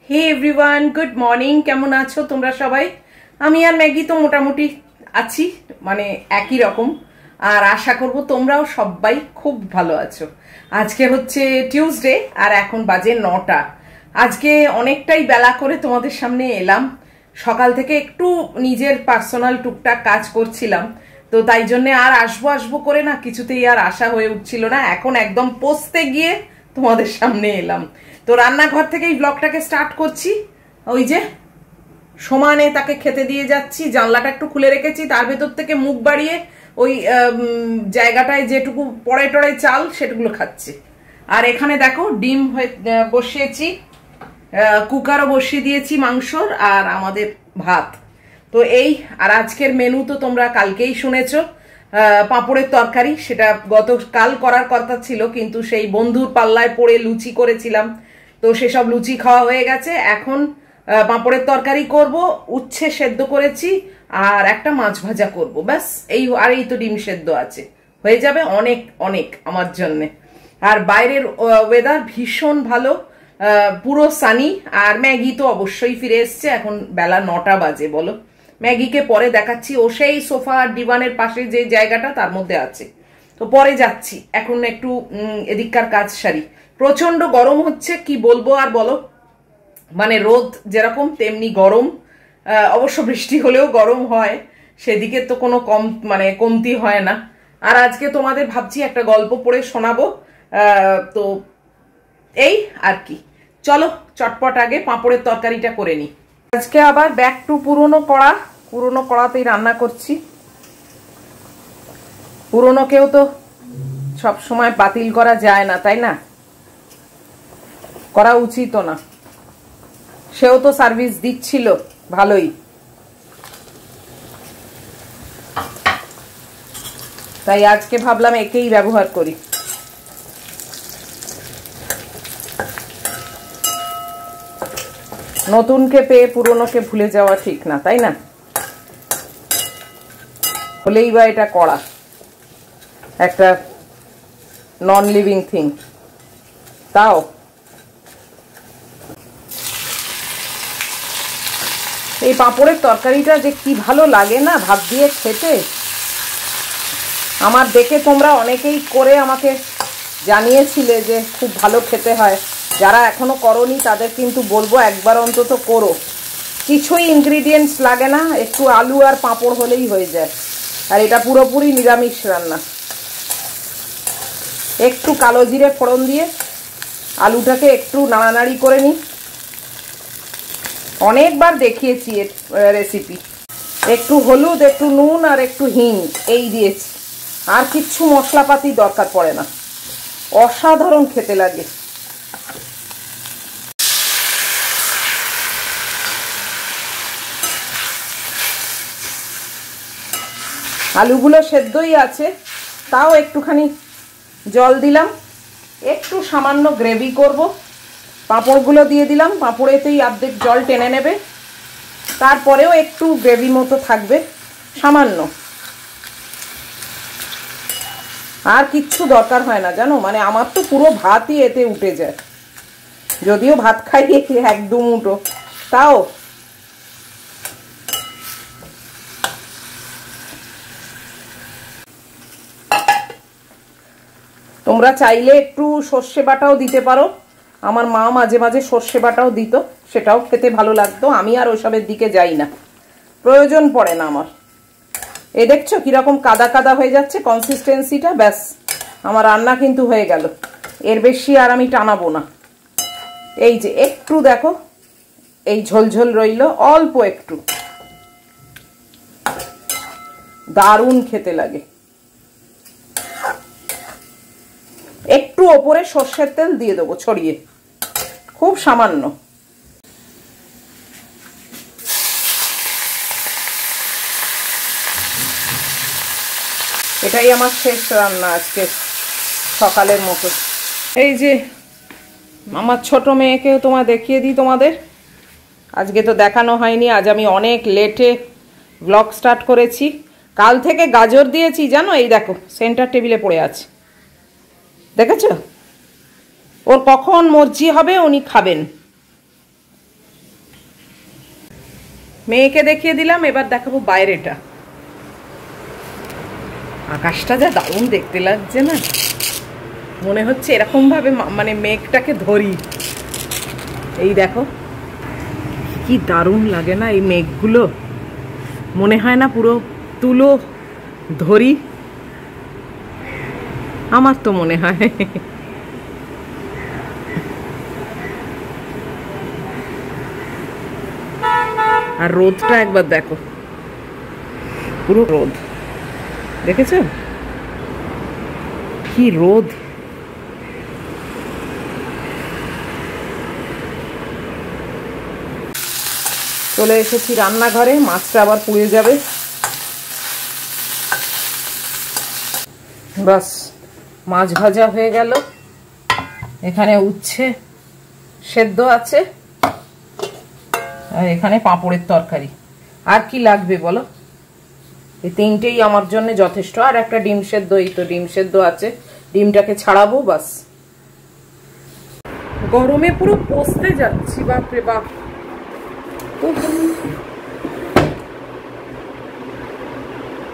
হে everyone, good morning. কেমন আছো তোমরা সবাই? আমি আর ম্যাগি তো মোটামুটি আছি, মানে একই রকম। আর আশা করব তোমরাও সবাই খুব ভালো আছো। আজকে হচ্ছে টিউসডে আর এখন বাজে 9টা। আজকে অনেকটাই বেলা করে তোমাদের সামনে এলাম। সকাল থেকে একটু নিজের পার্সোনাল টুকটাক কাজ করছিলাম, তো তাই জন্য আর আসবো আসবো করে না কিছুতেই আর আশা হয়ে উঠছিল না। এখন একদম পোস্তে গিয়ে তোমাদের সামনে এলাম। তো রান্নাঘর থেকেই ব্লগটাকে স্টার্ট করছি। ওই যে সমানে তাকে খেতে দিয়ে যাচ্ছি, জানলাটা একটু খুলে রেখেছি, তার ভেতর থেকে মুখ বাড়িয়ে ওই জায়গাটায় যেটুকু পড়ে টড়ে চাল সেটুকুলো খাচ্ছে। আর এখানে দেখো ডিম বসিয়েছি, কুকারও বসিয়ে দিয়েছি মাংসর, আর আমাদের ভাত। তো এই আর আজকের মেনু তো তোমরা কালকেই শুনেছো, পাঁপড়ের তরকারি। সেটা গতকাল করার কথা ছিল, কিন্তু সেই বন্ধুর পাল্লায় পড়ে লুচি করেছিলাম, তো সেসব লুচি খাওয়া হয়ে গেছে। এখন পাঁপড়ের তরকারি করব, উচ্ছে সেদ্ধ করেছি, আর একটা মাছ ভাজা করব, ব্যাস। আর এই তো ডিম সেদ্ধ আছে, হয়ে যাবে অনেক অনেক আমার জন্যে। আর বাইরের ওয়েদার ভীষণ ভালো, পুরো সানি। আর ম্যাগি তো অবশ্যই ফিরে এসছে, এখন বেলা 9টা বাজে। বলো, ম্যাগিকে পরে দেখাচ্ছি। ও সেই সোফা আর ডিভানের পাশে যে জায়গাটা তার মধ্যে আছে, তো পরে যাচ্ছি। এখন একটু এদিককার কাজ সারি। প্রচন্ড গরম হচ্ছে, কি বলবো আর বলো। মানে রোদ যেরকম তেমনি গরম। অবশ্য বৃষ্টি হলেও গরম হয়, সেদিকে তো কোনো কমতি হয় না। আর আজকে তোমাদের ভাবছি একটা গল্প পড়ে শোনাবো। তো এই আর কি, চলো চটপট আগে পাঁপড়ের তরকারিটা করে নি। আজকে আবার ব্যাক টু পুরনো কড়াতেই রান্না করছি। পুরনোকেও তো সব সময় বাতিল করা যায় না, তাই না? করা উচিত না। সেও তো সার্ভিস দিচ্ছিল ভালোই, তাই আজকে ভাবলাম একেই ব্যবহার করি। নতুনকে পেয়ে পুরনোকে ভুলে যাওয়া ঠিক না, তাই না? হলেই বা এটা করা একটা নন লিভিং থিং, তাও এই পাঁপড়ের তরকারিটা যে কি ভালো লাগে না ভাত দিয়ে খেতে। আমার দেখে তোমরা অনেকেই করে আমাকে জানিয়েছিলে যে খুব ভালো খেতে হয়। যারা এখনো করোনি তাদের কিন্তু বলবো একবার অন্তত করো। কিছুই ইনগ্রিডিয়েন্টস লাগে না, একটু আলু আর পাঁপড় হলেই হয়ে যায়। আর এটা পুরোপুরি নিরামিষ রান্না। একটু কালো জিরে ফোড়ন দিয়ে আলুটাকে একটু নাড়ানাড়ি করে নিই। অনেকবার দেখিয়েছি রেসিপি। একটু হলুদ, একটু নুন আর একটু হিং, এই দিয়েছি। আর কিচ্ছু মশলাপাতি দরকার পড়ে না, অসাধারণ খেতে লাগে। আলুগুলো সেদ্ধই আছে, তাও একটুখানি জল দিলাম, একটু সামান্য গ্রেভি করব। পাঁপড়গুলো দিয়ে দিলাম, পাঁপড়েতেই অর্ধেক জল টেনে নেবে, তারপরেও একটু গ্রেভি মতো থাকবে সামান্য। আর কিচ্ছু দরকার হয় না জানো, মানে আমার তো পুরো ভাতই এতে উঠে যায়। যদিও ভাত খাই এক দু মুঠো, তাও তোমরা চাইলে একটু সর্ষে বাটাও দিতে পারো। আমার মা মাঝে মাঝে সর্ষে বাটাও দিত, সেটাও খেতে ভালো লাগতো। আমি আর ওসবের দিকে যাই না, প্রয়োজন পড়ে না আমার। এই দেখছো কিরকম কাদা কাদা হয়ে যাচ্ছে কনসিস্টেন্সিটা, ব্যাস আমার রান্না কিন্তু হয়ে গেল। এর বেশি আর আমি টানাবো না। এই যে একটু দেখো, এই ঝোলঝোল রইল অল্প একটু, দারুণ খেতে লাগে। একটু ওপরে সর্ষের তেল দিয়ে দেবো ছড়িয়ে, খুব সামান্য। এটাই আমার শেষ রান্না আজকে সকালের মতো। এই যে আমার ছোট মেয়েকেও তোমায় দেখিয়ে দিই তোমাদের। আজকে তো দেখানো হয়নি, আজ আমি অনেক লেটে ব্লগ স্টার্ট করেছি। কাল থেকে গাজর দিয়েছি জানো, এই দেখো সেন্টার টেবিলে পড়ে আছে, দেখেছো? ওর কখন মর্জি হবে উনি খাবেন। মেয়েকে দেখিয়ে দিলাম, এবার দেখাবো বাইরেটা। আকাশটা যা দারুণ দেখতে লাগছে না, মনে হচ্ছে এরকম ভাবে মানে মেঘটাকে ধরি। এই দেখো কি দারুণ লাগে না এই মেঘগুলো, মনে হয় না পুরো তুলো ধরি, আমার তো মনে হয়। আর রোদটা একবার দেখো, পুরো রোদ, দেখেছো কি রোদ। চলে এসেছি রান্নাঘরে, মাছটা আবার পুড়ে যাবে। বাস মাছ ভাজা হয়ে গেল, এখানে উচ্ছে সেদ্ধ আছে, আর এখানে পাঁপড়ের তরকারি। আর কি লাগবে বলো? এই তিনটেই আমার জন্য যথেষ্ট। আর একটা ডিম সেদ্ধ, এই তো ডিম সেদ্ধ আছে, ডিমটাকে ছাড়াবো বাস। গরমে পুরো পচতে যাচ্ছি, বাপরে বাপ।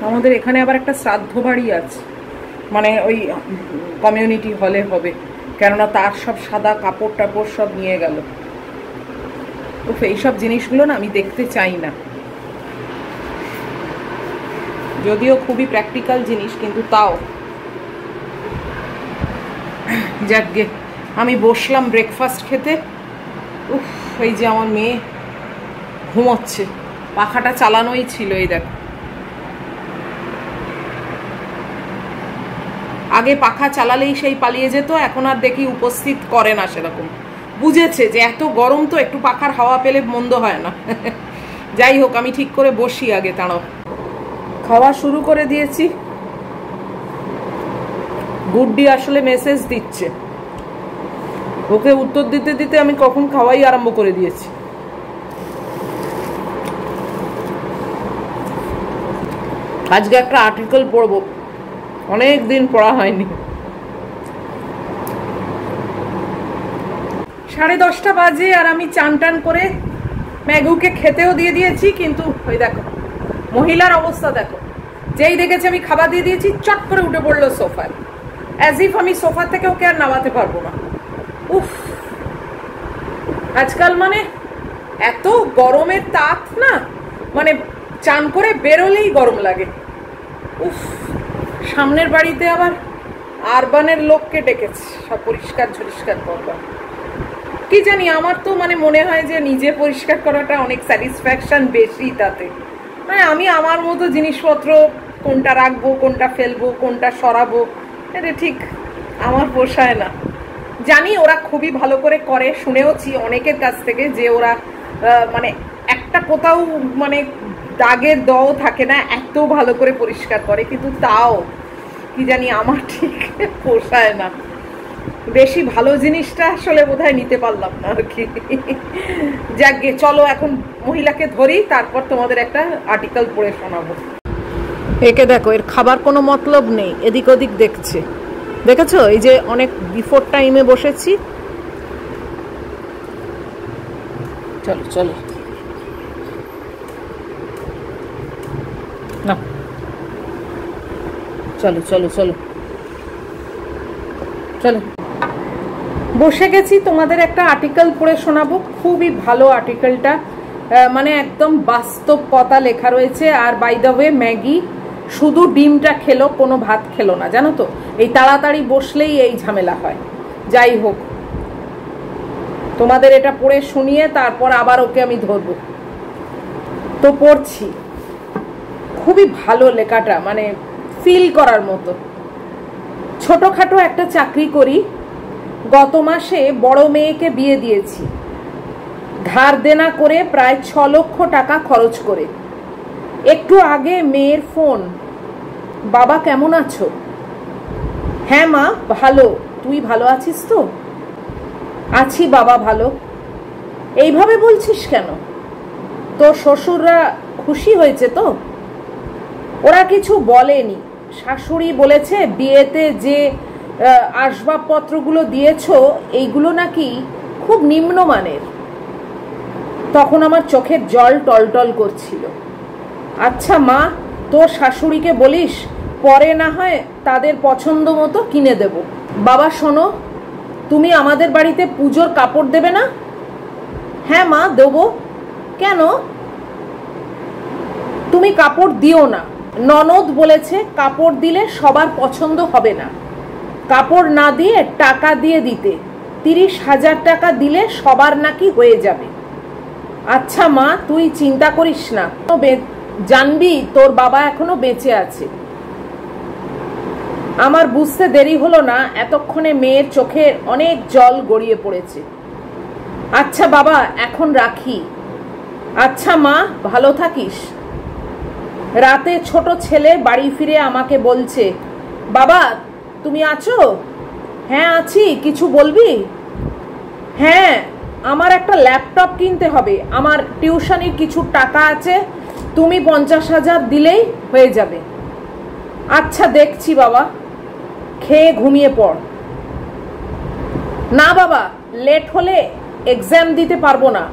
আমাদের এখানে আবার একটা শ্রাদ্ধ বাড়ি আছে, মানে ওই কমিউনিটি হলে হবে, কেননা তার সব সাদা কাপড় টাপড় সব নিয়ে গেল। এইসব জিনিসগুলো না আমি দেখতে চাই না, যদিও খুবই প্র্যাকটিক্যাল জিনিস, কিন্তু তাও। যাকগে, আমি বসলাম ব্রেকফাস্ট খেতে। এই যে আমার মেয়ে ঘুমোচ্ছে, পাখাটা চালানোই ছিল। এই দেখো, আগে পাখা চালালেই সেই পালিয়ে যেত, এখন আর দেখি উপস্থিত করে না সেরকম। বুঝেছে যে এত গরম তো একটু পাখার হাওয়া পেলে মন্দ হয় না। যাই হোক, আমি ঠিক করে বসি আগে। তাঁড়ো খাওয়া শুরু করে দিয়েছি। গুড্ডি আসলে মেসেজ দিচ্ছে, ওকে উত্তর দিতে দিতে আমি কখন খাওয়াই আরম্ভ করে দিয়েছি। আজকে একটা আর্টিকেল পড়বো, অনেক দিন পড়া হয়নি। 10:30 বাজে, আর আমি চান টান করে ম্যাগুকে খেতেও দিয়ে দিয়েছি। কিন্তু ওই দেখো মহিলার অবস্থা দেখো, যেই দেখেছে আমি খাবার দিয়ে দিয়েছি চট করে উঠে পড়লো সোফায়, অ্যাজ ইফ আমি সোফা থেকে ওকে আর নামাতে পারবো না। উফ, আজকাল মানে এত গরমের তাপ না, মানে চান করে বেরোলেই গরম লাগে। উফ, সামনের বাড়িতে আবার আরবানের লোককে ডেকেছে, সব পরিষ্কার ঝরিষ্কার করবা। কি জানি, আমার তো মানে মনে হয় যে নিজে পরিষ্কার করাটা অনেক স্যাটিসফ্যাকশন বেশি তাতে। মানে আমি আমার মতো জিনিসপত্র কোনটা রাখবো, কোনটা ফেলবো, কোনটা সরাবো, এটা ঠিক আমার পোষায় না। জানি ওরা খুবই ভালো করে করে, শুনেওছি অনেকের কাছ থেকে যে ওরা মানে একটা কোথাও মানে দাগের দও থাকে না, এত ভালো করে পরিষ্কার করে, কিন্তু তাও কি জানি আমার ঠিক পোষায় না। বেশি ভালো জিনিসটা আসলে বোধহয় নিতে পারলাম না আর কি। যাকগে, চলো এখন মহিলাকে ধরি, তারপর তোমাদের একটা আর্টিকেল পড়ে শোনাবো। একে দেখো, এর খাবার কোনো মতলব নেই, এদিক ওদিক দেখছে, দেখেছো? এই যে অনেক বিফোর টাইমে বসেছি। চলো চলো না, চলো চলো চলো চলো, বসে গেছি। তোমাদের একটা আর্টিকেল পড়ে শোনাবো, খুবই ভালো আর্টিকেলটা, মানে একদম বাস্তব কথা লেখা রয়েছে। আর বাই দ্য ওয়ে, ম্যাগি শুধু ডিমটা খেলো, কোনো ভাত খেলো না, জানো তো? এই তাড়াতাড়ি বসলেই এই ঝামেলা হয়। যাই হোক, তোমাদের এটা পড়ে শুনিয়ে তারপর আবার ওকে আমি ধরবো। তো পড়ছি, খুবই ভালো লেখাটা, মানে ফিল করার মতো। ছোটখাটো একটা চাকরি করি, গত মাসে বড় মেয়েকে বিয়ে দিয়েছি, ধার দেনা করে প্রায় 6 লক্ষ টাকা খরচ করে। একটু আগে মেয়ের ফোন, বাবা কেমন আছো? হ্যাঁ মা ভালো, তুই ভালো আছিস তো? আছি বাবা ভালো। এইভাবে বলছিস কেন? তোর শ্বশুররা খুশি হয়েছে তো? ওরা কিছু বলেনি, শাশুড়ি বলেছে বিয়েতে যে আসবাবপত্রগুলো দিয়েছো এইগুলো নাকি খুব নিম্নমানের, তখন আমার চোখের জল টলটল করছিল। আচ্ছা মা, তোর শাশুড়িকে বলিস পরে না হয় তাদের পছন্দ মতো কিনে দেব। বাবা শোনো, তুমি আমাদের বাড়িতে পুজোর কাপড় দেবে না? হ্যাঁ মা, দেবো। কেন? তুমি কাপড় দিও না, ননদ বলেছে কাপড় দিলে সবার পছন্দ হবে না। কাপড় না দিয়ে টাকা দিয়ে দিতে, 30,000 টাকা দিলে সবার নাকি হয়ে যাবে। আচ্ছা মা, তুই চিন্তা করিস না, জানবি তোর বাবা এখনো বেঁচে আছে। আমার বুঝতে দেরি হলো না, এতক্ষণে মেয়ের চোখে অনেক জল গড়িয়ে পড়েছে। আচ্ছা বাবা, এখন রাখি। আচ্ছা মা, ভালো থাকিস। রাতে ছোট ছেলে বাড়ি ফিরে আমাকে বলছে, বাবা তুমি আছো? হ্যাঁ আছি, কিছু বলবি? হ্যাঁ, আমার একটা ল্যাপটপ কিনতে হবে, আমার টিউশনির কিছু টাকা আছে, তুমি 50,000 দিলেই হয়ে যাবে। আচ্ছা দেখছি বাবা, খেয়ে ঘুমিয়ে পড়। না বাবা, লেট হলে এক্সাম দিতে পারবো না।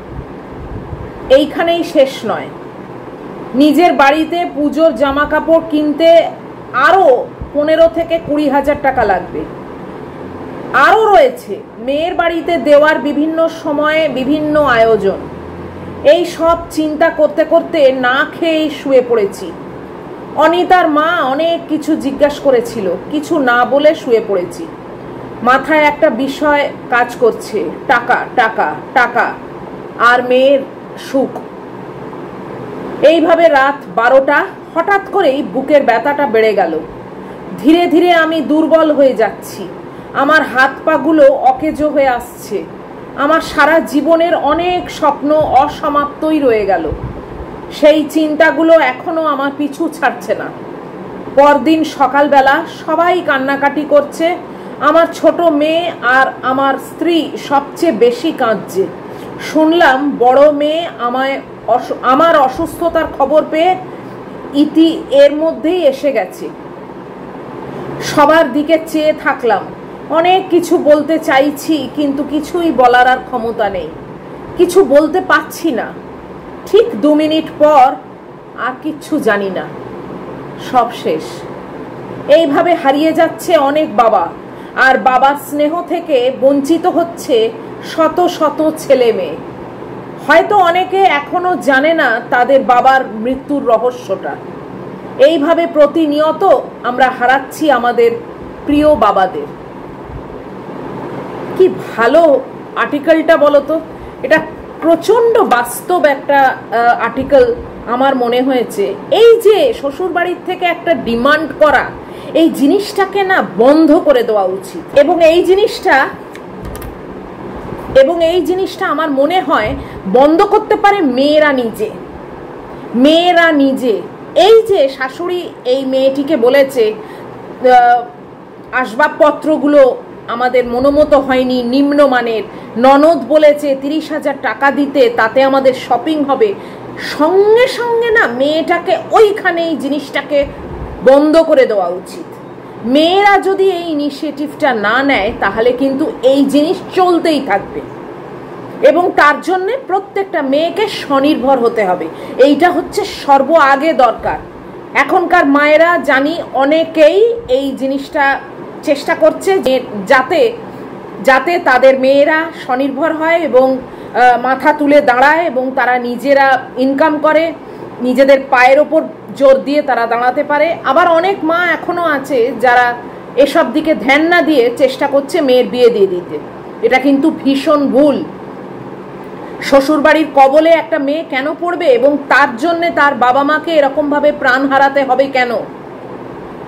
এইখানেই শেষ নয়, নিজের বাড়িতে পুজোর জামা কাপড় কিনতে আরো 15 থেকে 20,000 টাকা লাগবে। আরো রয়েছে মেয়ের বাড়িতে দেওয়ার বিভিন্ন সময়ে বিভিন্ন আয়োজন। এই সব চিন্তা করতে করতে না খেয়েই শুয়ে পড়েছি। অনিতার মা অনেক কিছু জিজ্ঞাসা করেছিল, কিছু না বলে শুয়ে পড়েছি। মাথায় একটা বিষয় কাজ করছে, টাকা টাকা টাকা আর মেয়ের সুখ। এইভাবে রাত 12টা, হঠাৎ করেই বুকের ব্যথাটা বেড়ে গেল। ধীরে ধীরে আমি দুর্বল হয়ে যাচ্ছি, আমার হাত পাগুলো অকেজো হয়ে আসছে। আমার সারা জীবনের অনেক স্বপ্ন অসমাপ্তই রয়ে গেল। সেই চিন্তাগুলো এখনো আমার পিছু ছাড়ছে না। পরদিন সকালবেলা সবাই কান্নাকাটি করছে। আমার ছোট মেয়ে আর আমার স্ত্রী সবচেয়ে বেশি কাঁদছে। শুনলাম বড় মেয়ে আমার অসুস্থতার খবর পেয়ে ইতি এর মধ্যেই এসে গেছে। সবার দিকে চেয়ে থাকলাম, অনেক কিছু বলতে চাইছি কিন্তু কিছুই বলার আর ক্ষমতা নেই, কিছু বলতে পারছি না। ঠিক 2 মিনিট পর আর কিচ্ছু জানি না, সব শেষ। এইভাবে হারিয়ে যাচ্ছে অনেক বাবা, আর বাবার স্নেহ থেকে বঞ্চিত হচ্ছে শত শত ছেলে মেয়ে। হয়তো অনেকে এখনো জানে না তাদের বাবার মৃত্যুর রহস্যটা। এইভাবে প্রতিনিয়ত আমরা হারাচ্ছি আমাদের প্রিয় বাবাদের। কি ভালো আর্টিকেলটা বলতো, এটা প্রচন্ড বাস্তব একটা আর্টিকেল আমার মনে হয়েছে। এই যে শ্বশুর বাড়ির থেকে একটা ডিমান্ড করা, এই জিনিসটাকে না বন্ধ করে দেওয়া উচিত। এবং এই জিনিসটা আমার মনে হয় বন্ধ করতে পারে মেয়েরা নিজে। এই যে শাশুড়ি এই মেয়েটিকে বলেছে আসবাবপত্রগুলো আমাদের মনোমতো হয়নি, নিম্নমানের। ননদ বলেছে 30,000 টাকা দিতে, তাতে আমাদের শপিং হবে। সঙ্গে সঙ্গে না মেয়েটাকে ওইখানে এই জিনিসটাকে বন্ধ করে দেওয়া উচিত। মেয়েরা যদি এই ইনিশিয়েটিভটা না নেয় তাহলে কিন্তু এই জিনিস চলতেই থাকবে, এবং তার জন্য প্রত্যেকটা মেয়েকে স্বনির্ভর হতে হবে। এইটা হচ্ছে সর্ব আগে দরকার। এখনকার মায়েরা জানি অনেকেই এই জিনিসটা চেষ্টা করছে যে যাতে তাদের মেয়েরা স্বনির্ভর হয় এবং মাথা তুলে দাঁড়ায় এবং তারা নিজেরা ইনকাম করে, নিজেদের পায়ের ওপর জোর দিয়ে তারা দাঁড়াতে পারে। আবার অনেক মা এখনো আছে যারা এসব দিকে ধ্যান না দিয়ে চেষ্টা করছে মেয়ের বিয়ে দিয়ে দিতে। এটা কিন্তু ভীষণ ভুল। শ্বশুরবাড়ির কবলে একটা মেয়ে কেন পড়বে এবং তার জন্যে তার বাবা মাকে এরকম ভাবে প্রাণ হারাতে হবে কেন?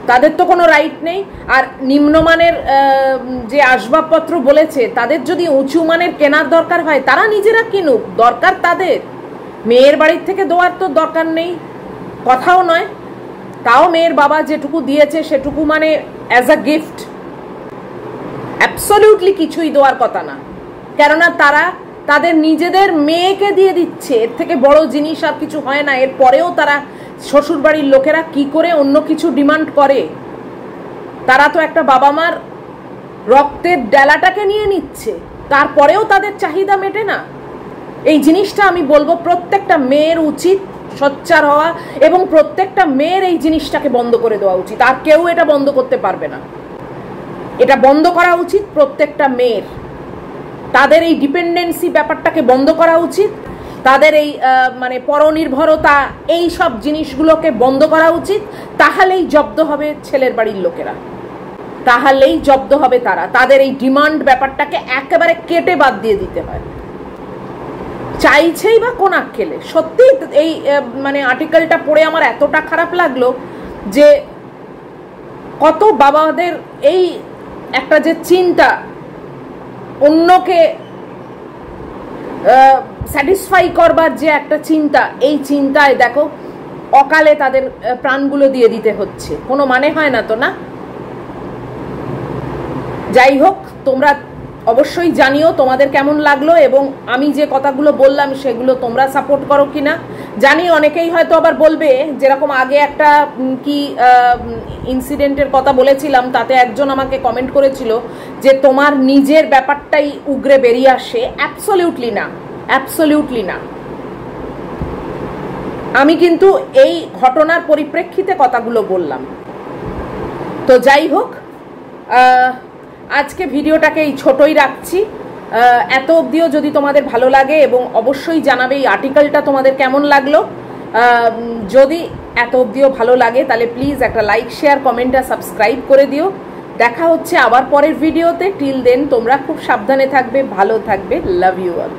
তাদের তো কোনো রাইট নেই। আর নিম্নমানের যে আসবাবপত্র বলেছে, তাদের যদি উঁচু মানের কেনার দরকার হয় তারা নিজেরা কিনুক, দরকার তাদের। মেয়ের বাড়ির থেকে দেওয়ার তো দরকার নেই, কথাও নয়। তাও মেয়ের বাবা যেটুকু দিয়েছে সেটুকু মানে অ্যাজ আ গিফট, অ্যাবসলিউটলি কিছুই দেওয়ার কথা না। কেননা তারা তাদের নিজেদের মেয়েকে দিয়ে দিচ্ছে, এর থেকে বড় জিনিস আর কিছু হয় না। এরপরেও তারা শ্বশুরবাড়ির লোকেরা কি করে অন্য কিছু ডিমান্ড করে? তারা তো একটা বাবা মার রক্তের ডেলাটাকে নিয়ে নিচ্ছে, তারপরেও তাদের চাহিদা মেটে না। এই জিনিসটা আমি বলবো প্রত্যেকটা মেয়ের উচিত সোচ্চার হওয়া, এবং প্রত্যেকটা মেয়ের এই জিনিসটাকে বন্ধ করে দেওয়া উচিত। আর কেউ এটা বন্ধ করতে পারবে না। এটা বন্ধ করা উচিত প্রত্যেকটা মেয়ের। তাদের এই ডিপেন্ডেন্সি ব্যাপারটাকে বন্ধ করা উচিত, তাদের এই মানে পরনির্ভরতা, এই সব জিনিসগুলোকে বন্ধ করা উচিত। তাহলেই জব্দ হবে ছেলের বাড়ির লোকেরা, তাহলেই জব্দ হবে তারা। তাদের এই ডিমান্ড ব্যাপারটাকে একেবারে কেটে বাদ দিয়ে দিতে হয়। চাইছেই বা কোন আক্কেলে? সত্যি এই মানে আর্টিকেলটা পড়ে আমার এতটা খারাপ লাগলো যে কত বাবাদের এই একটা যে চিন্তা, অন্যকে স্যাটিসফাই করবার যে একটা চিন্তা, এই চিন্তায় দেখো অকালে তাদের প্রাণগুলো দিয়ে দিতে হচ্ছে। কোনো মানে হয় না তো, না? যাই হোক, তোমরা অবশ্যই জানিও তোমাদের কেমন লাগলো, এবং আমি যে কথাগুলো বললাম সেগুলো তোমরা সাপোর্ট করো কিনা। জানি অনেকেই হয়তো আবার বলবে, যেরকম আগে একটা কি ইনসিডেন্টের কথা বলেছিলাম, তাতে একজন আমাকে কমেন্ট করেছিল যে তোমার নিজের ব্যাপারটাই উগরে বেরিয়ে আসে। অ্যাবসলিউটলি না, অ্যাবসলিউটলি না। আমি কিন্তু এই ঘটনার পরিপ্রেক্ষিতে কথাগুলো বললাম। তো যাই হোক, আজকে ভিডিওটাকে এই ছোটই রাখছি। এত অবধিও যদি তোমাদের ভালো লাগে, এবং অবশ্যই জানাবে এই আর্টিকেলটা তোমাদের কেমন লাগলো। যদি এত অবধিও ভালো লাগে তাহলে প্লিজ একটা লাইক, শেয়ার, কমেন্ট আর সাবস্ক্রাইব করে দিও। দেখা হচ্ছে আবার পরের ভিডিওতে। টিল দেন তোমরা খুব সাবধানে থাকবে, ভালো থাকবে। Love you all.